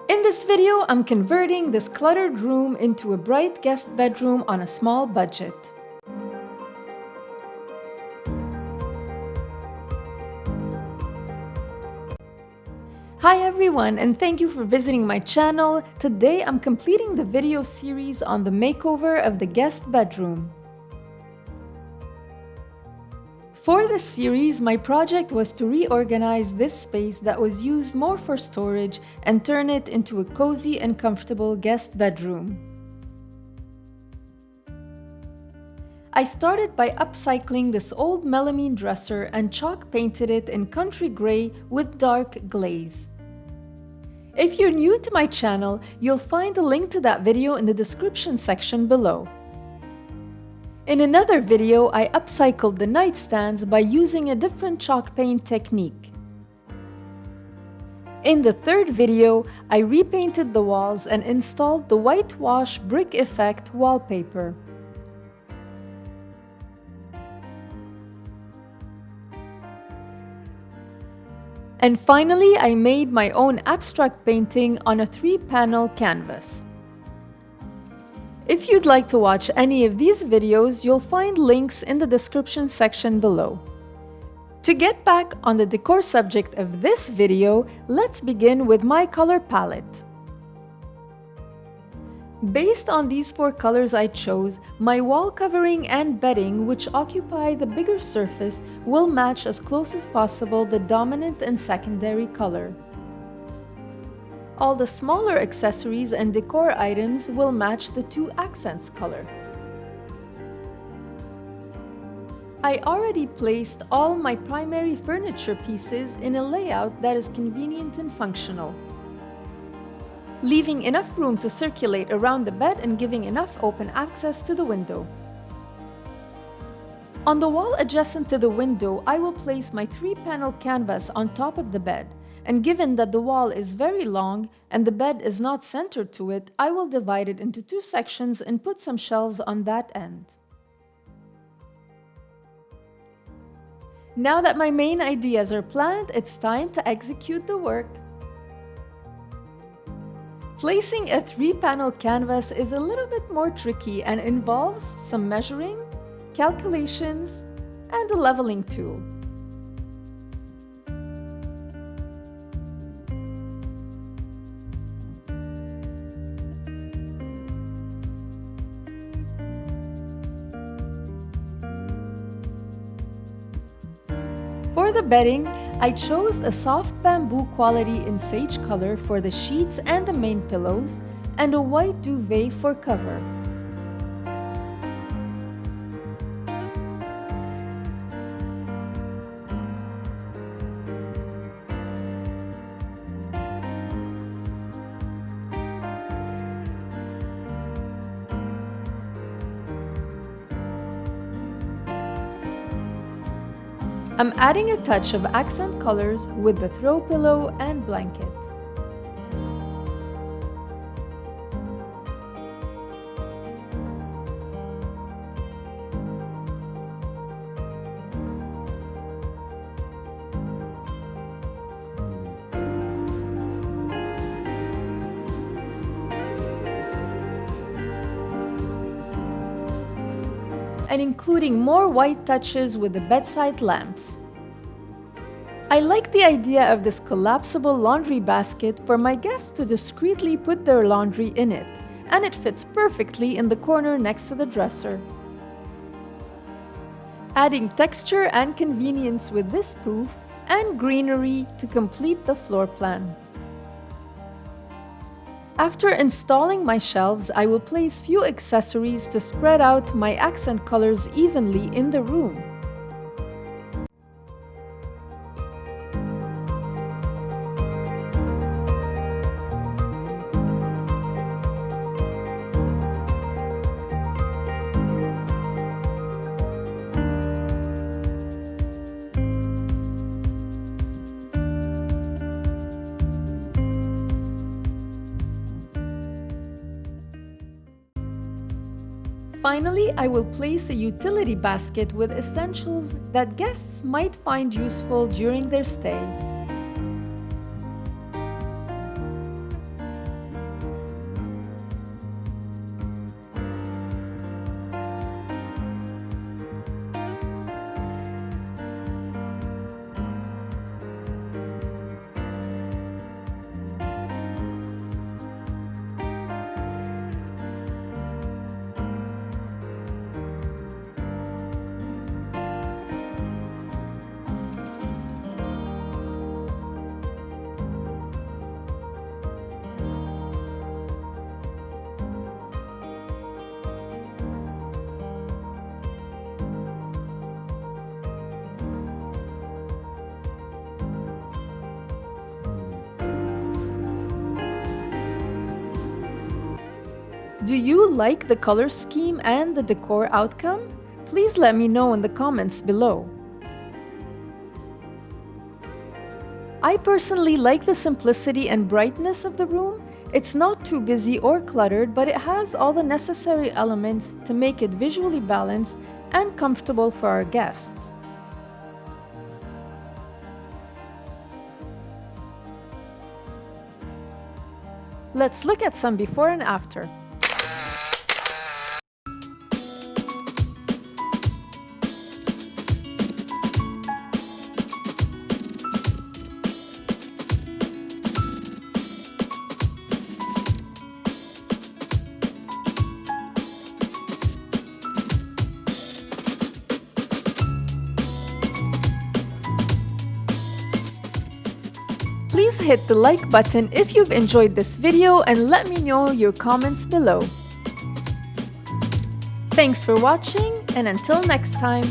In this video, I'm converting this cluttered room into a bright guest bedroom on a small budget. Hi everyone, and thank you for visiting my channel. Today I'm completing the video series on the makeover of the guest bedroom. For this series, my project was to reorganize this space that was used more for storage and turn it into a cozy and comfortable guest bedroom. I started by upcycling this old melamine dresser and chalk painted it in country gray with dark glaze. If you're new to my channel, you'll find a link to that video in the description section below. In another video, I upcycled the nightstands by using a different chalk paint technique. In the third video, I repainted the walls and installed the whitewash brick effect wallpaper. And finally, I made my own abstract painting on a 3-panel canvas. If you'd like to watch any of these videos, you'll find links in the description section below. To get back on the decor subject of this video, let's begin with my color palette. Based on these 4 colors I chose, my wall covering and bedding, which occupy the bigger surface, will match as close as possible the dominant and secondary color. All the smaller accessories and decor items will match the 2 accents color. I already placed all my primary furniture pieces in a layout that is convenient and functional, leaving enough room to circulate around the bed and giving enough open access to the window. On the wall adjacent to the window, I will place my 3-panel canvas on top of the bed. And given that the wall is very long and the bed is not centered to it, I will divide it into 2 sections and put some shelves on that end. Now that my main ideas are planned, it's time to execute the work. Placing a 3-panel canvas is a little bit more tricky and involves some measuring, calculations, and a leveling tool. For the bedding, I chose a soft bamboo quality in sage color for the sheets and the main pillows, and a white duvet for cover. I'm adding a touch of accent colors with the throw pillow and blanket. And including more white touches with the bedside lamps. I like the idea of this collapsible laundry basket for my guests to discreetly put their laundry in it, and it fits perfectly in the corner next to the dresser. Adding texture and convenience with this poof and greenery to complete the floor plan. After installing my shelves, I will place few accessories to spread out my accent colors evenly in the room. Finally, I will place a utility basket with essentials that guests might find useful during their stay. Do you like the color scheme and the decor outcome? Please let me know in the comments below. I personally like the simplicity and brightness of the room. It's not too busy or cluttered, but it has all the necessary elements to make it visually balanced and comfortable for our guests. Let's look at some before and after. Please hit the like button if you've enjoyed this video and let me know your comments below. Thanks for watching, and until next time.